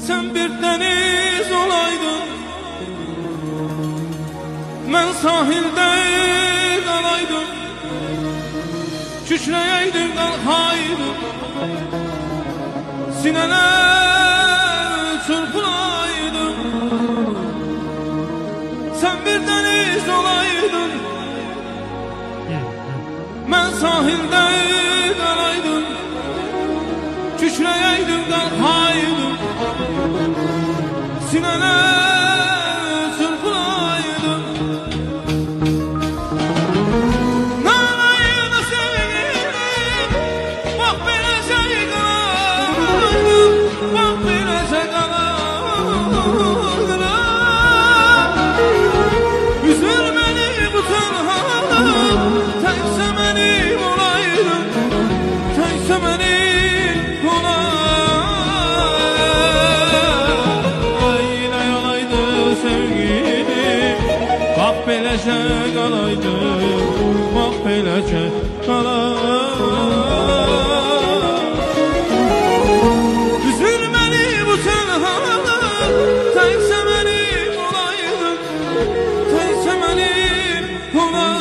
Sen bir deniz olaydın, ben sahilde kalaydım. Kükreyeydin, kalkaydın, sineler çırpılaydım. Sen bir deniz olaydın, ben sahilde kalaydım. Kükreyeydin, kalkaydın, sineler çırpılaydım. Nalaydı sevgilim, bak bilece kalaydım, bak bilece kalaydım. Üzülmeli bu tenhalım, tekse benim olaydın, tekse benim olaydın. Yalaydı sevgilim, bak belece kalaydı, bak belece kalaydı. Üzülmeli bu tenhalım, tekse benim olaydın, tekse benim olaydın.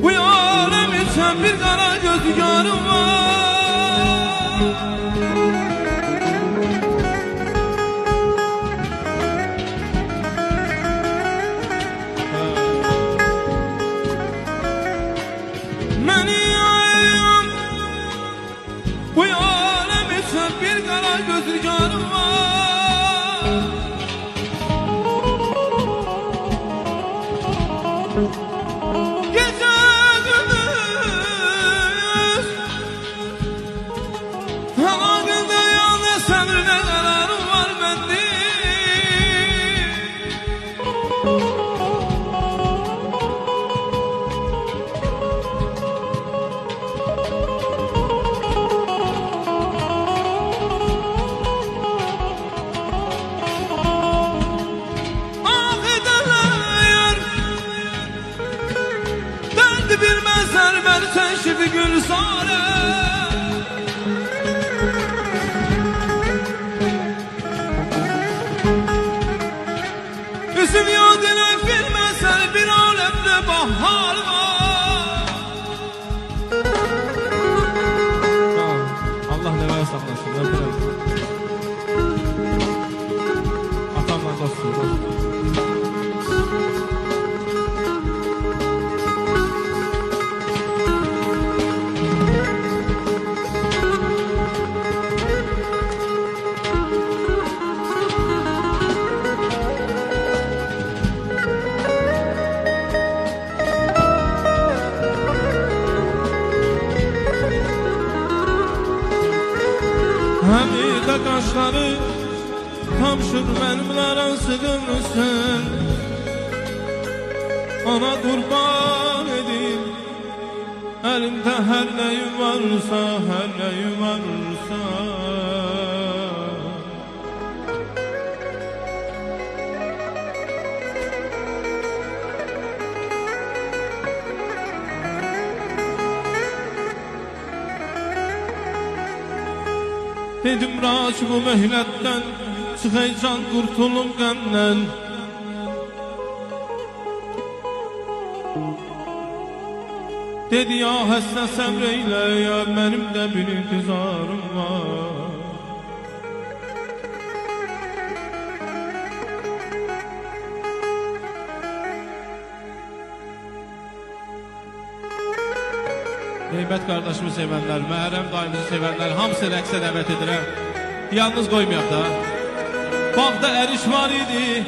Bu alem için bir kara göz yarım var. Meniyim, bu alem için bir kara göz yarım var. Gece gündüz halakında yalnız seninle kararım var benim. Bilmezler ben senşifi gülsane. Üzüm yadına bilmezler bir alemde bahar var. Allah ne ver saklasın. Atamla dostum. Hem de kaşları kamşır benimlere sıkılmışsın. Ona kurban edeyim, elimde her neyim varsa, her neyim varsa. Dedim raç bu mehletten, çıkaycan kurtulum qəmdən. Dedi ya həssən səbr eylə, ya mənim də bir intizarım var. Heybət qardaşımı sevənlər, Məhərrəm dayımızı sevənlər, hamısı rəqsə dəvət edirəm. Yalnız qoymayaq da. Bağda əriş var idi,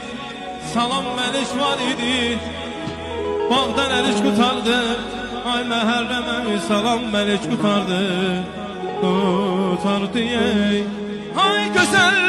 salam məliş var idi. Bağdan əriş qutardı, ay Məhərrəm əmi, salam məliş qutardı. Qutardı ey, ay gözəl